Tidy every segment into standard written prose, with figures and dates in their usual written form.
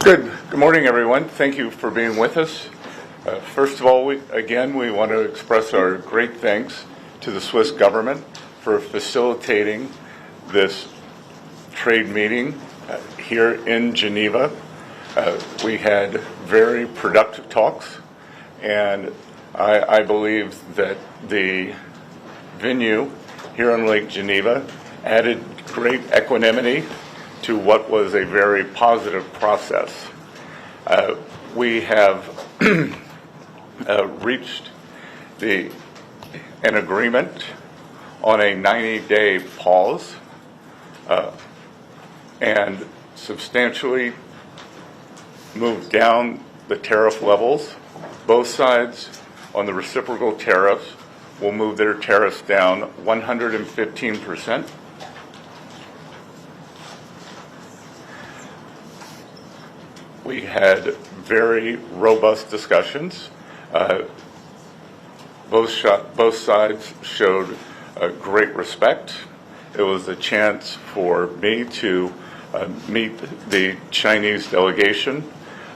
Good morning, everyone. Thank you for being with us. First of all, we want to express our great thanks to the Swiss government for facilitating this trade meeting here in Geneva. We had very productive talks, and I believe that the venue here on Lake Geneva added great equanimity to what was a very positive process. We have reached an agreement on a 90-day pause and substantially moved down the tariff levels. Both sides on the reciprocal tariffs will move their tariffs down 115%. We had very robust discussions. Both sides showed great respect. It was a chance for me to meet the Chinese delegation.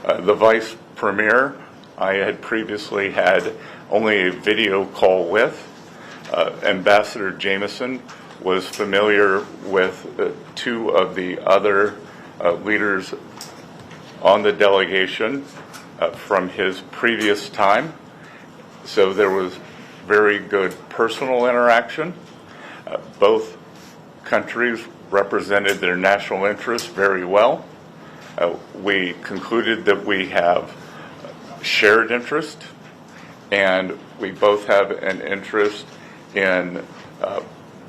The Vice Premier I had previously had only a video call with. Ambassador Jameson was familiar with two of the other leaders on the delegation from his previous time. So there was very good personal interaction. Both countries represented their national interests very well. We concluded that we have shared interest, and we both have an interest in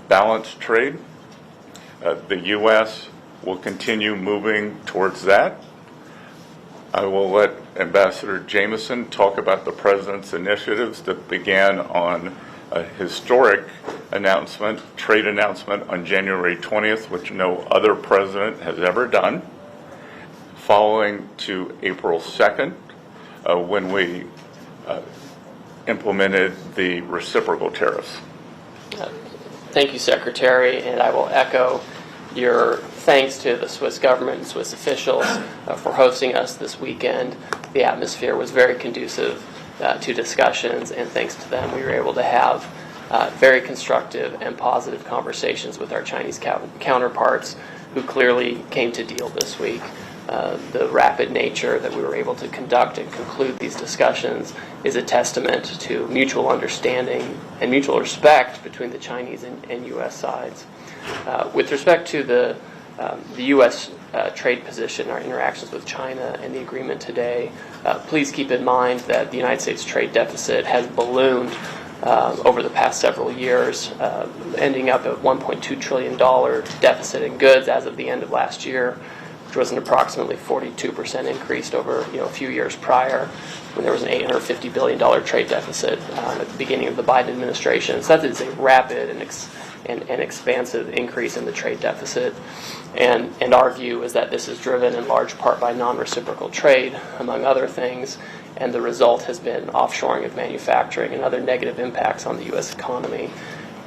balanced trade. The U.S. will continue moving towards that. I will let Ambassador Jameson talk about the President's initiatives that began on a historic trade announcement on January 20th, which no other president has ever done, following to April 2nd, when we implemented the reciprocal tariffs. Thank you, Secretary, and I will echo your thanks to the Swiss government and Swiss officials for hosting us this weekend. The atmosphere was very conducive to discussions, and thanks to them we were able to have very constructive and positive conversations with our Chinese counterparts, who clearly came to deal this week. The rapid nature that we were able to conduct and conclude these discussions is a testament to mutual understanding and mutual respect between the Chinese and U.S. sides. With respect to the U.S. Trade position, our interactions with China, and the agreement today, please keep in mind that the United States trade deficit has ballooned over the past several years, ending up at $1.2 trillion deficit in goods as of the end of last year, which was an approximately 42% increase over a few years prior, when there was an $850 billion trade deficit at the beginning of the Biden administration. So that is a rapid and expansive increase in the trade deficit. And our view is that this is driven in large part by non-reciprocal trade, among other things, and the result has been offshoring of manufacturing and other negative impacts on the U.S. economy.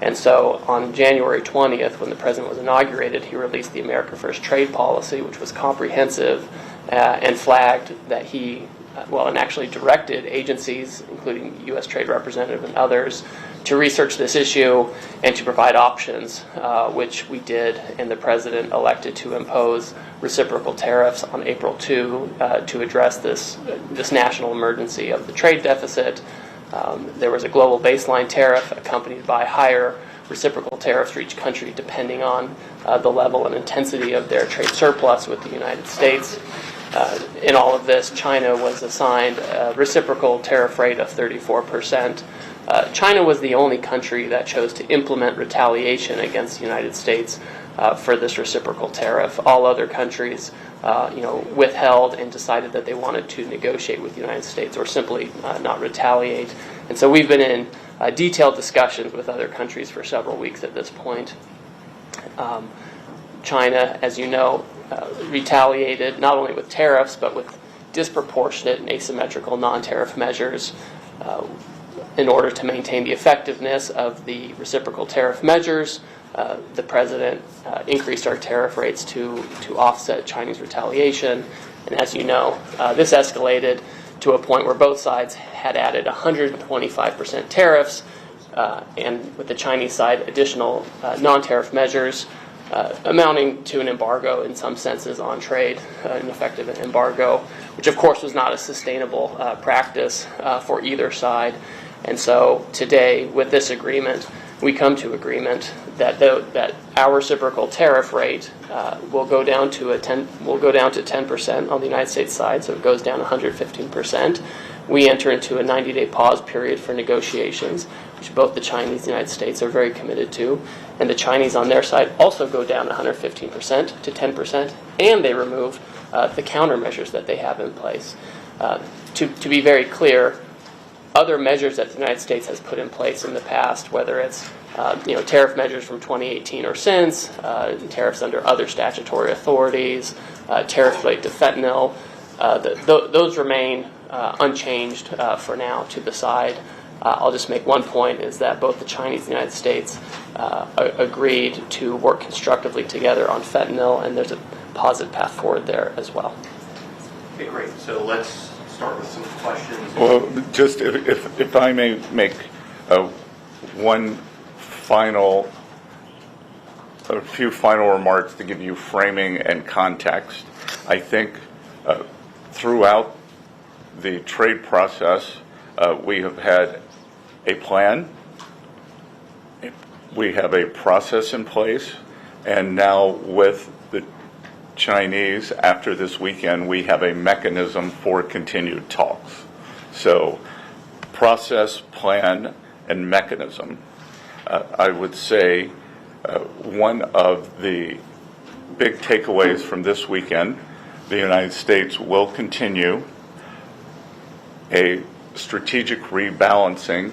And so on January 20th, when the President was inaugurated, he released the America First trade policy, which was comprehensive and flagged that and actually directed agencies, including the U.S. Trade Representative and others, to research this issue and to provide options, which we did, and the President elected to impose reciprocal tariffs on April 2 to address this national emergency of the trade deficit. There was a global baseline tariff accompanied by higher reciprocal tariffs for each country depending on the level and intensity of their trade surplus with the United States. In all of this, China was assigned a reciprocal tariff rate of 34%. China was the only country that chose to implement retaliation against the United States for this reciprocal tariff. All other countries withheld and decided that they wanted to negotiate with the United States or simply not retaliate. And so we've been in detailed discussions with other countries for several weeks at this point. China, as you know, retaliated not only with tariffs but with disproportionate and asymmetrical non-tariff measures in order to maintain the effectiveness of the reciprocal tariff measures. The President increased our tariff rates to offset Chinese retaliation, And as you know, this escalated to a point where both sides had added 125% tariffs, and with the Chinese side, additional non-tariff measures, amounting to an embargo in some senses on trade, an effective embargo, which of course was not a sustainable practice for either side. And so today, with this agreement, we come to agreement that our reciprocal tariff rate will go down to 10% on the United States side, so it goes down 115%. We enter into a 90-day pause period for negotiations, which both the Chinese and the United States are very committed to. And the Chinese on their side also go down 115% to 10%, and they remove the countermeasures that they have in place. To be very clear, other measures that the United States has put in place in the past, whether it's tariff measures from 2018 or since, tariffs under other statutory authorities, tariffs related to fentanyl, those remain unchanged for now to the side. I'll just make one point, is that both the Chinese and the United States agreed to work constructively together on fentanyl, and there's a positive path forward there as well. Okay, great. So let's start with some questions. Well, just if I may make a few final remarks to give you framing and context. I think throughout the trade process, we have had a plan, we have a process in place, and now with the Chinese, after this weekend, we have a mechanism for continued talks. So, process, plan, and mechanism. I would say one of the big takeaways from this weekend, the United States will continue a strategic rebalancing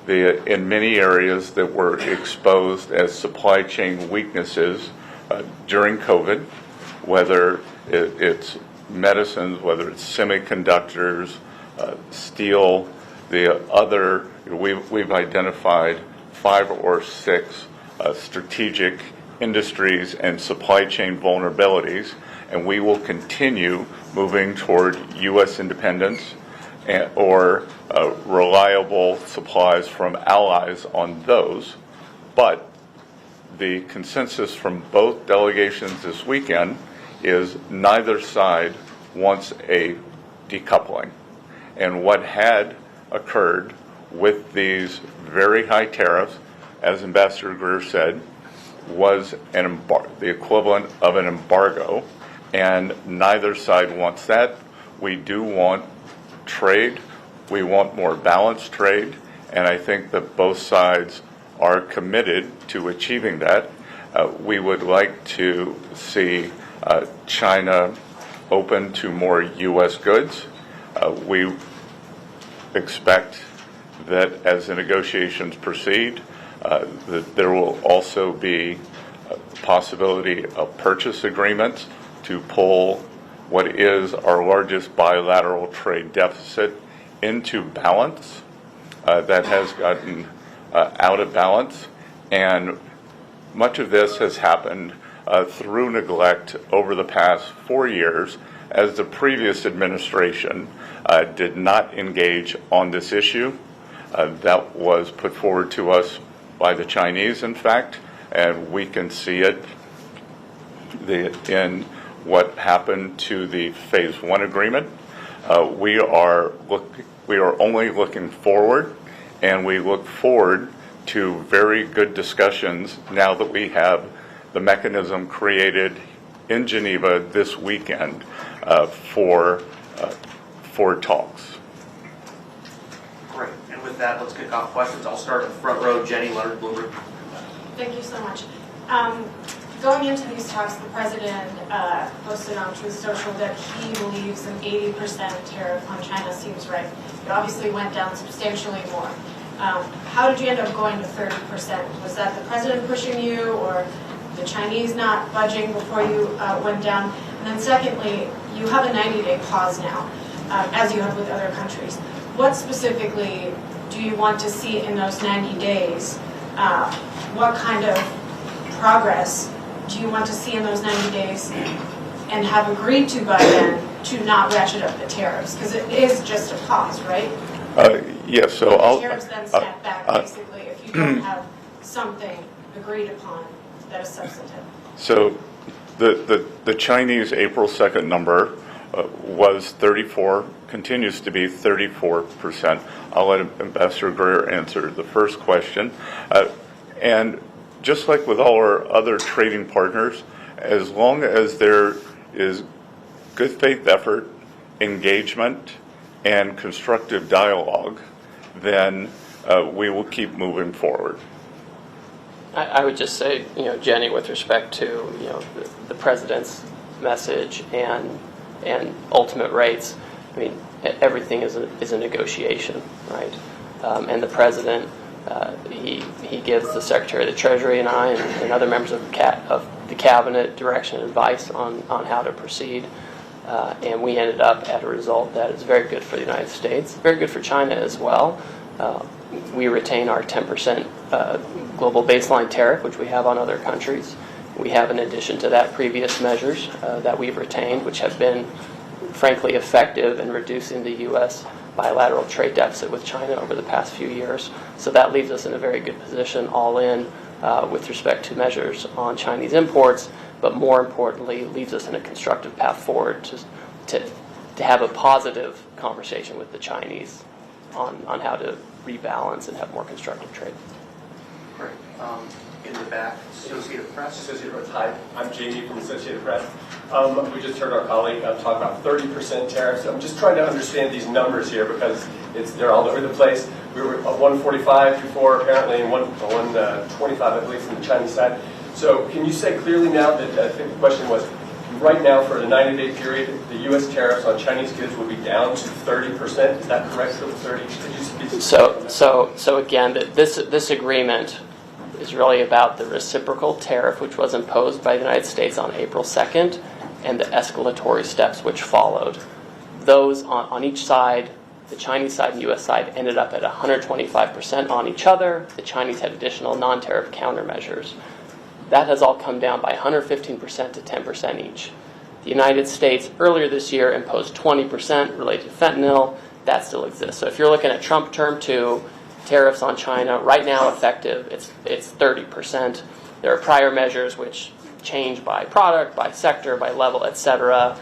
in many areas that were exposed as supply chain weaknesses during COVID, whether it's medicines, whether it's semiconductors, steel, we've identified 5 or 6 strategic industries and supply chain vulnerabilities, and we will continue moving toward U.S. independence or reliable supplies from allies on those. But the consensus from both delegations this weekend is neither side wants a decoupling. And what had occurred with these very high tariffs, as Ambassador Greer said, was the equivalent of an embargo, and neither side wants that. We do want trade. We want more balanced trade, and I think that both sides are committed to achieving that. We would like to see China open to more U.S. goods. We expect that as the negotiations proceed, that there will also be a possibility of purchase agreements to pull what is our largest bilateral trade deficit into balance. That has gotten out of balance, and much of this has happened through neglect over the past 4 years, as the previous administration did not engage on this issue. That was put forward to us by the Chinese, in fact, and we can see it in what happened to the Phase 1 agreement. We are only looking forward, and we look forward to very good discussions now that we have the mechanism created in Geneva this weekend for talks. Great. And with that, let's kick off questions. I'll start in the front row. Jenny, Leonard, Bloomberg. Thank you so much. Going into these talks, the president posted on Truth Social that he believes an 80% tariff on China seems right. It obviously went down substantially more. How did you end up going to 30%? Was that the president pushing you, or the Chinese not budging before you went down? And then secondly, you have a 90-day pause now, as you have with other countries. What specifically do you want to see in those 90 days? What kind of progress do you want to see in those 90 days and have agreed to by then to not ratchet up the tariffs? Because it is just a pause, right? Yes, so The I'll... tariffs then snap back, basically, if you don't have something agreed upon that is substantive. So the Chinese April 2nd number was 34, continues to be 34%. I'll let Ambassador Greer answer the first question. And just like with all our other trading partners, as long as there is good faith effort, engagement, and constructive dialogue, then we will keep moving forward. I would just say, Jenny, with respect to, the president's message and ultimate rates, I mean, everything is a negotiation, right? And the president, he gives the Secretary of the Treasury and I and other members of the cabinet direction and advice on how to proceed. And we ended up at a result that is very good for the United States, very good for China as well. We retain our 10% global baseline tariff, which we have on other countries. We have, in addition to that, previous measures that we've retained, which have been, frankly, effective in reducing the U.S. bilateral trade deficit with China over the past few years. So that leaves us in a very good position all in with respect to measures on Chinese imports, but more importantly, leaves us in a constructive path forward to have a positive conversation with the Chinese on how to rebalance and have more constructive trade. Great. In the back, Associated Press. Associated Press. Hi, I'm Jamie from Associated Press. We just heard our colleague talk about 30% tariffs. I'm just trying to understand these numbers here because they're all over the place. We were at 145 before, apparently, and 125, I believe, from the Chinese side. So can you say clearly now that, I think the question was, right now for the 90-day period, the U.S. tariffs on Chinese goods will be down to 30%? Is that correct for the 30? Could you speak So again, this agreement is really about the reciprocal tariff which was imposed by the United States on April 2nd and the escalatory steps which followed. Those on each side, the Chinese side and U.S. side, ended up at 125% on each other. The Chinese had additional non-tariff countermeasures. That has all come down by 115% to 10% each. The United States earlier this year imposed 20% related to fentanyl. That still exists. So if you're looking at Trump Term 2, tariffs on China, right now effective, it's 30%. There are prior measures which change by product, by sector, by level, etc.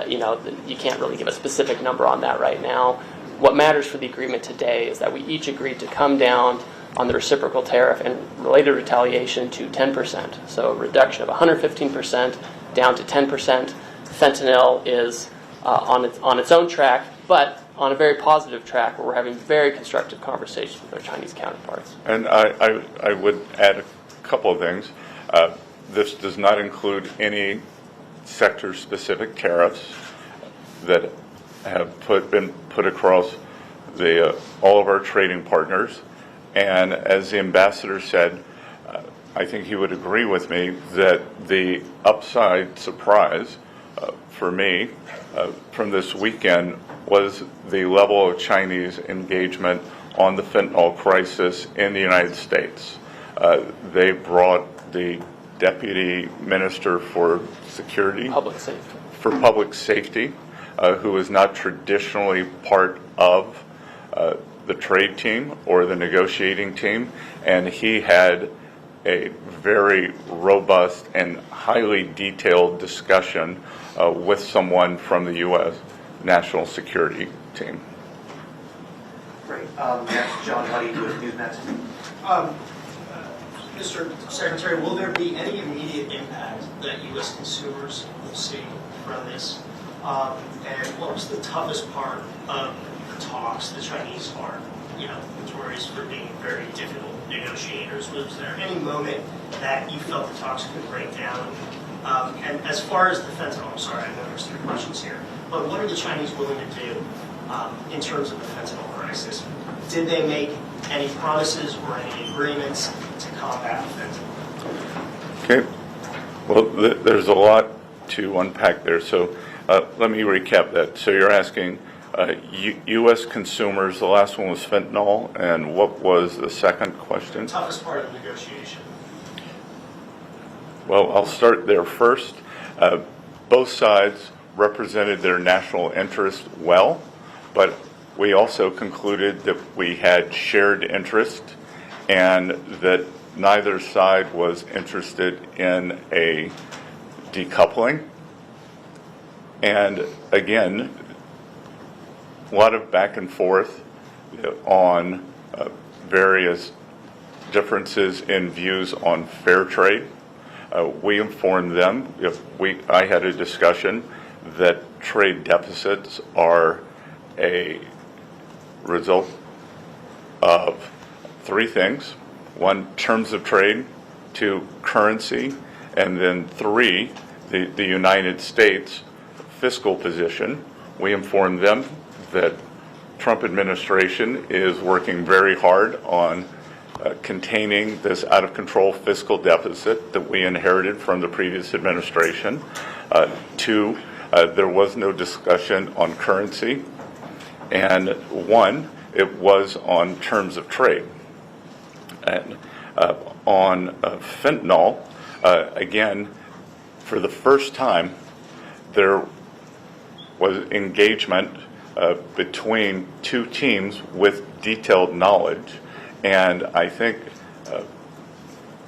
You can't really give a specific number on that right now. What matters for the agreement today is that we each agreed to come down on the reciprocal tariff and related retaliation to 10%. So a reduction of 115% down to 10%. Fentanyl is on its own track, but on a very positive track where we're having very constructive conversations with our Chinese counterparts. And I would add a couple of things. This does not include any sector-specific tariffs that have been put across all of our trading partners. And as the ambassador said, I think he would agree with me that the upside surprise for me from this weekend was the level of Chinese engagement on the fentanyl crisis in the United States. They brought the Deputy Minister for Public Safety, who is not traditionally part of the trade team or the negotiating team, and he had a very robust and highly detailed discussion with someone from the U.S. National Security Team. Great. Next, John Huddy with Newsnet. Mr. Secretary, will there be any immediate impact that U.S. consumers will see from this? And what was the toughest part of the talks? The Chinese are, notorious for being very difficult negotiators. Was there any moment that you felt the talks could break down? And as far as the fentanyl, I'm sorry, I know there's 3 questions here, but what are the Chinese willing to do in terms of the fentanyl crisis? Did they make any promises or any agreements to combat fentanyl? Okay. Well, there's a lot to unpack there. So let me recap that. So you're asking U.S. consumers, the last one was fentanyl, and what was the second question? The toughest part of the negotiation. Well, I'll start there first. Both sides represented their national interest well, but we also concluded that we had shared interest and that neither side was interested in a decoupling. And again, a lot of back and forth on various differences in views on fair trade. We informed them, I had a discussion, that trade deficits are a result of three things. One, terms of trade. Two, currency. And then three, the United States fiscal position. We informed them that Trump administration is working very hard on containing this out-of-control fiscal deficit that we inherited from the previous administration. Two, there was no discussion on currency. And one, it was on terms of trade. And on fentanyl, again, for the first time, there was engagement between two teams with detailed knowledge. And I think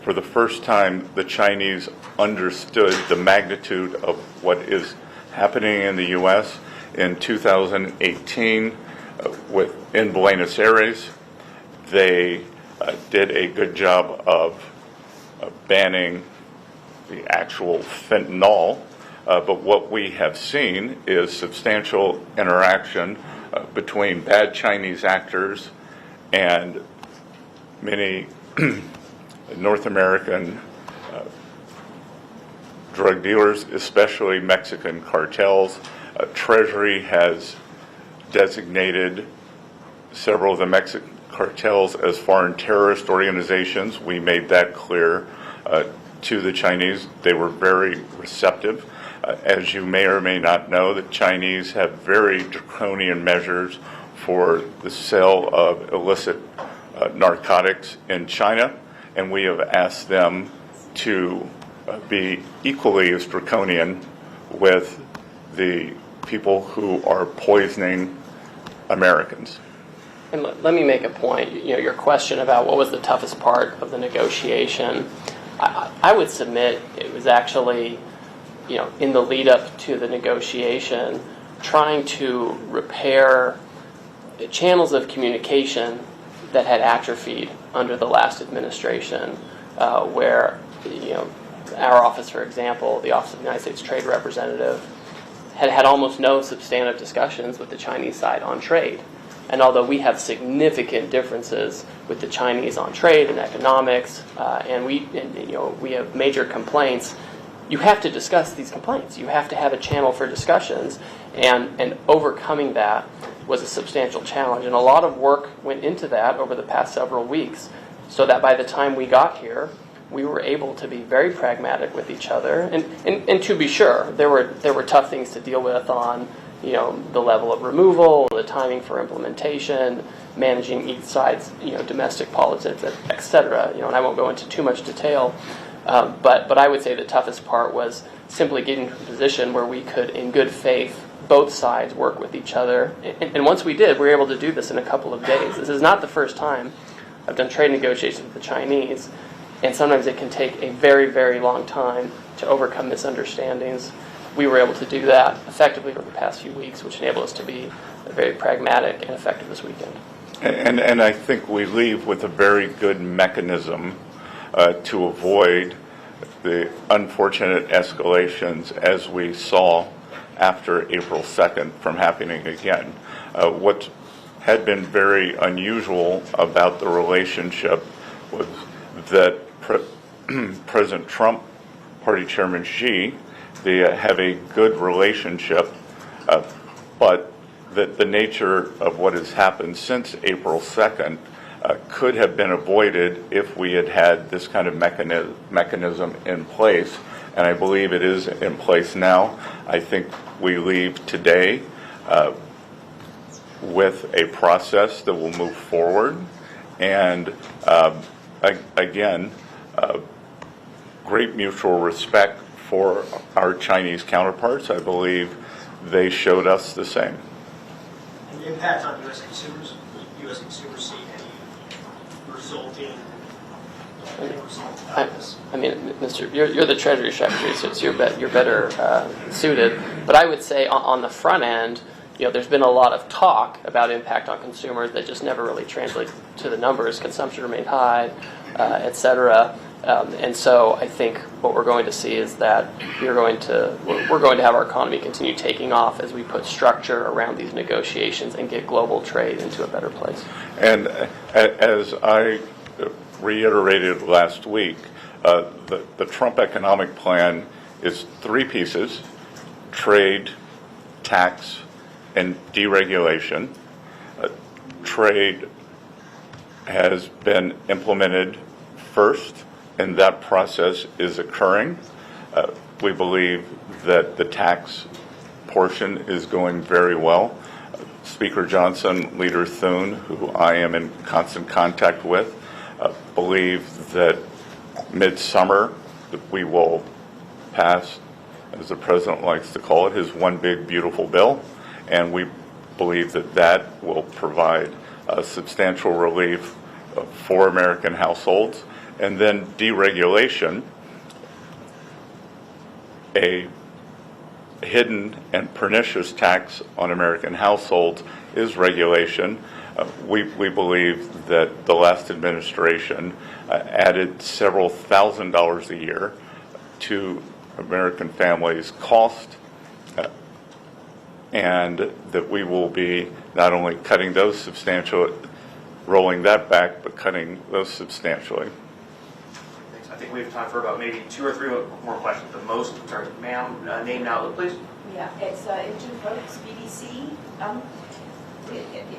for the first time, the Chinese understood the magnitude of what is happening in the U.S. In 2018 in Buenos Aires. They did a good job of banning the actual fentanyl, but what we have seen is substantial interaction between bad Chinese actors and many North American drug dealers, especially Mexican cartels. Treasury has designated several of the Mexican cartels as foreign terrorist organizations. We made that clear to the Chinese. They were very receptive. As you may or may not know, the Chinese have very draconian measures for the sale of illicit narcotics in China, and we have asked them to be equally as draconian with the people who are poisoning Americans. And let me make a point. Your question about what was the toughest part of the negotiation, I would submit it was actually, in the lead up to the negotiation, trying to repair channels of communication that had atrophied under the last administration, where, our office, for example, the Office of the United States Trade Representative, had almost no substantive discussions with the Chinese side on trade. And although we have significant differences with the Chinese on trade and economics, and we have major complaints, you have to discuss these complaints. You have to have a channel for discussions, and overcoming that was a substantial challenge. And a lot of work went into that over the past several weeks, so that by the time we got here, we were able to be very pragmatic with each other. And to be sure, there were tough things to deal with on the level of removal, the timing for implementation, managing each side's domestic politics, etc. And I won't go into too much detail, but I would say the toughest part was simply getting to a position where we could, in good faith, both sides work with each other. And once we did, we were able to do this in a couple of days. This is not the first time I've done trade negotiations with the Chinese, and sometimes it can take a very, very long time to overcome misunderstandings. We were able to do that effectively over the past few weeks, which enabled us to be very pragmatic and effective this weekend. And I think we leave with a very good mechanism to avoid the unfortunate escalations as we saw after April 2nd from happening again. What had been very unusual about the relationship was that President Trump, Party Chairman Xi, they have a good relationship, but that the nature of what has happened since April 2nd could have been avoided if we had had this kind of mechanism in place, and I believe it is in place now. I think we leave today with a process that will move forward, and again, great mutual respect for our Chinese counterparts. I believe they showed us the same. And the impact on U.S. consumers? Will U.S. consumers see any resulting out of this? I mean, Mr. You're the Treasury Secretary, so you're better suited. But I would say on the front end, there's been a lot of talk about impact on consumers that just never really translates to the numbers. Consumption remained high, et cetera. And so I think what we're going to see is that we're going to have our economy continue taking off as we put structure around these negotiations and get global trade into a better place. And as I reiterated last week, the Trump economic plan is 3 pieces: trade, tax, and deregulation. Trade has been implemented first, and that process is occurring. We believe that the tax portion is going very well. Speaker Johnson, Leader Thune, who I am in constant contact with, believe that midsummer that we will pass, as the president likes to call it, his one big beautiful bill, and we believe that that will provide substantial relief for American households. And then deregulation, a hidden and pernicious tax on American households, is regulation. We believe that the last administration added several $1,000s a year to American families' cost, and that we will be not only cutting those rolling that back, but cutting those substantially. Thanks. I think we have time for about maybe 2 or 3 more questions. The most, sorry, ma'am, name and outlook, please. Yeah, it's Imogen Folks, BBC.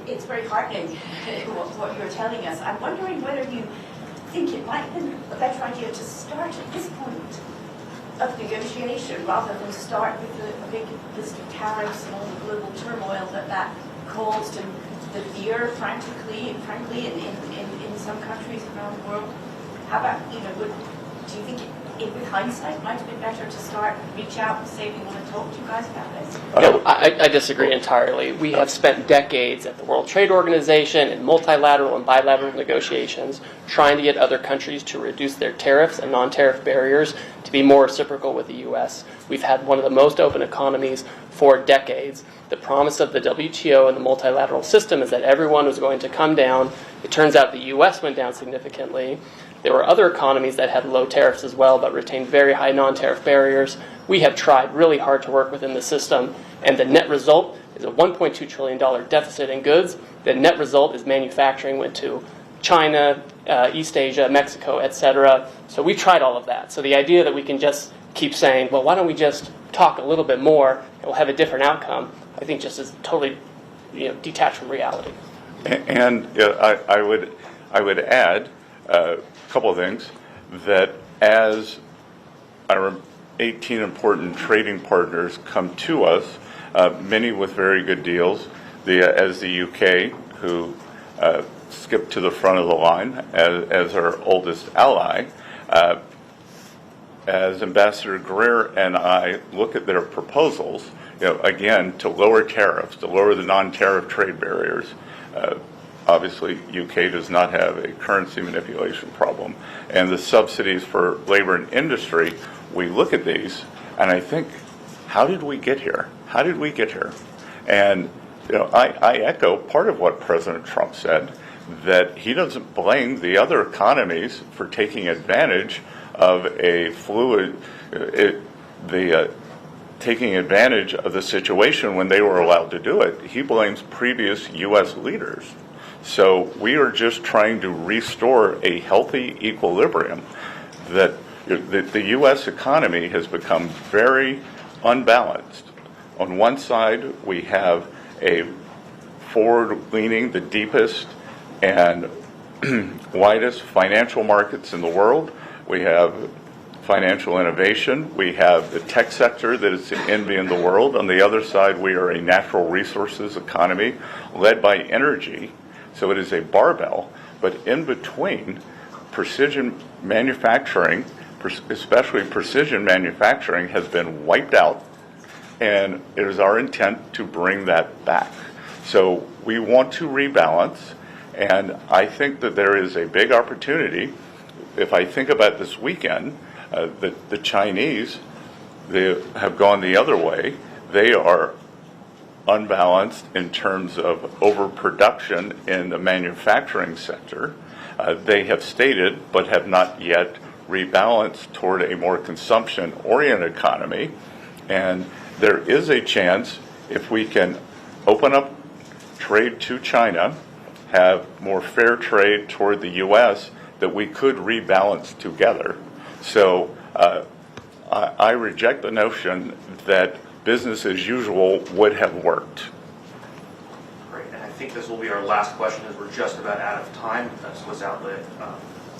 It's very heartening what you're telling us. I'm wondering whether you think it might have been a better idea to start at this point of negotiation rather than start with a big list of tariffs and all the global turmoil that caused and the fear, frankly, in some countries around the world. How about, do you think with hindsight might have been better to reach out and say we want to talk to you guys about this? No, I disagree entirely. We have spent decades at the World Trade Organization in multilateral and bilateral negotiations trying to get other countries to reduce their tariffs and non-tariff barriers to be more reciprocal with the U.S. We've had one of the most open economies for decades. The promise of the WTO and the multilateral system is that everyone was going to come down. It turns out the U.S. went down significantly. There were other economies that had low tariffs as well, but retained very high non-tariff barriers. We have tried really hard to work within the system, and the net result is a $1.2 trillion deficit in goods. The net result is manufacturing went to China, East Asia, Mexico, etc. So we tried all of that. So the idea that we can just keep saying, well, why don't we just talk a little bit more and we'll have a different outcome, I think just is totally detached from reality. And I would add a couple of things, that as our 18 important trading partners come to us, many with very good deals, as the UK, who skipped to the front of the line as our oldest ally, as Ambassador Greer and I look at their proposals, again, to lower tariffs, to lower the non-tariff trade barriers. Obviously, UK does not have a currency manipulation problem. And the subsidies for labor and industry, we look at these, and I think, how did we get here? How did we get here? And I echo part of what President Trump said, that he doesn't blame the other economies for taking advantage of a fluid, taking advantage of the situation when they were allowed to do it. He blames previous U.S. leaders. So we are just trying to restore a healthy equilibrium. That the U.S. economy has become very unbalanced. On one side, we have a forward-leaning, the deepest and widest financial markets in the world. We have financial innovation. We have the tech sector that is the envy in the world. On the other side, we are a natural resources economy led by energy. So it is a barbell, but in between, precision manufacturing, especially precision manufacturing, has been wiped out. and it is our intent to bring that back. So we want to rebalance, and I think that there is a big opportunity. If I think about this weekend, the Chinese, they have gone the other way. They are unbalanced in terms of overproduction in the manufacturing sector. They have stated, but have not yet rebalanced toward a more consumption-oriented economy. And there is a chance, if we can open up trade to China, have more fair trade toward the U.S., that we could rebalance together. So I reject the notion that business as usual would have worked. Great, and I think this will be our last question as we're just about out of time. Swiss outlet,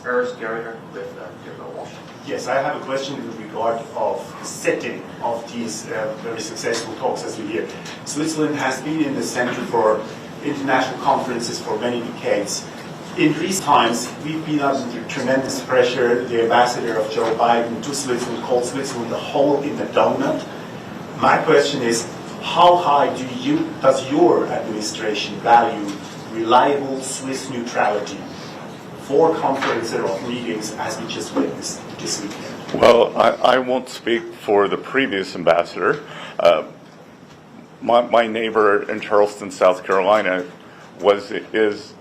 Urs Gerringer with TVBS Walsh. Yes, I have a question in regard of the setting of these very successful talks as we hear. Switzerland has been in the center for international conferences for many decades. In recent times, we've been under tremendous pressure. The ambassador of Joe Biden to Switzerland called Switzerland the hole in the donut. My question is, how high does your administration value reliable Swiss neutrality for conferences or meetings as we just witnessed this weekend? Well, I won't speak for the previous ambassador. My neighbor in Charleston, South Carolina, is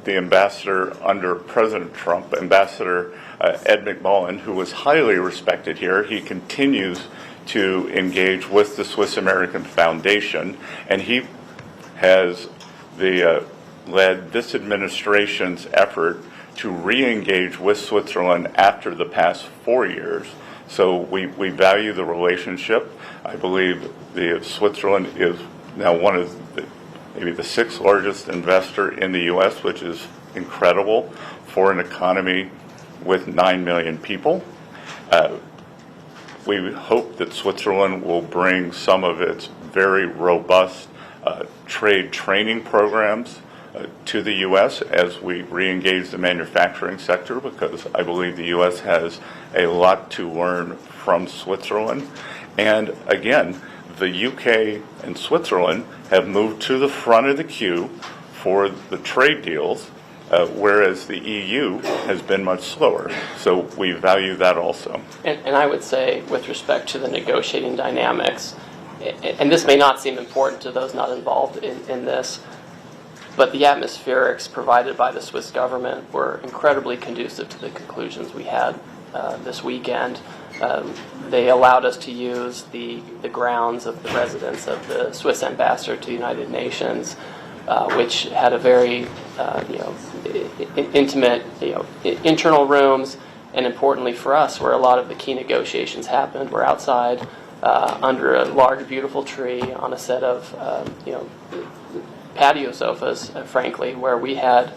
the ambassador under President Trump, Ambassador Ed McMullen, who was highly respected here. He continues to engage with the Swiss American Foundation, and he has led this administration's effort to re-engage with Switzerland after the past 4 years. So we value the relationship. I believe Switzerland is now one of maybe the 6th largest investor in the U.S., which is incredible for an economy with 9 million people. We hope that Switzerland will bring some of its very robust trade training programs to the U.S. as we re-engage the manufacturing sector, because I believe the U.S. has a lot to learn from Switzerland. And again, the UK and Switzerland have moved to the front of the queue for the trade deals, whereas the EU has been much slower. So we value that also. And I would say, with respect to the negotiating dynamics, and this may not seem important to those not involved in this, but the atmospherics provided by the Swiss government were incredibly conducive to the conclusions we had this weekend. They allowed us to use the grounds of the residence of the Swiss ambassador to the United Nations, which had a very intimate internal rooms, and importantly for us, where a lot of the key negotiations happened, were outside under a large, beautiful tree on a set of patio sofas, frankly, where we had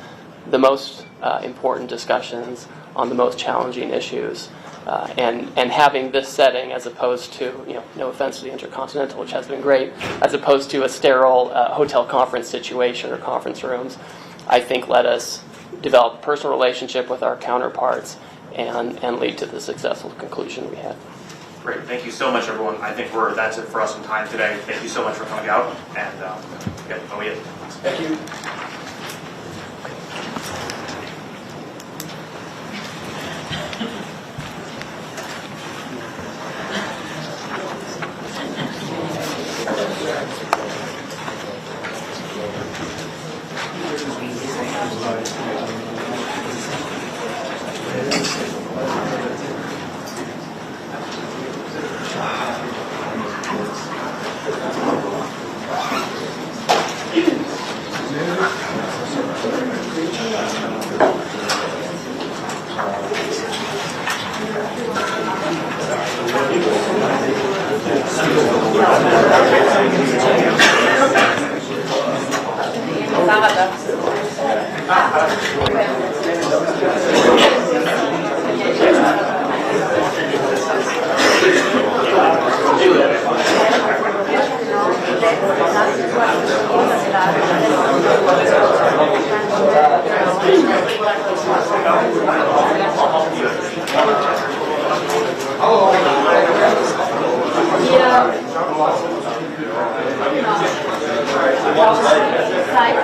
the most important discussions on the most challenging issues. And having this setting, as opposed to, no offense to the Intercontinental, which has been great, as opposed to a sterile hotel conference situation or conference rooms, I think let us develop a personal relationship with our counterparts and lead to the successful conclusion we had. Great. Thank you so much, everyone. I think that's it for us in time today. Thank you so much for coming out. And Thank you. Ja. Side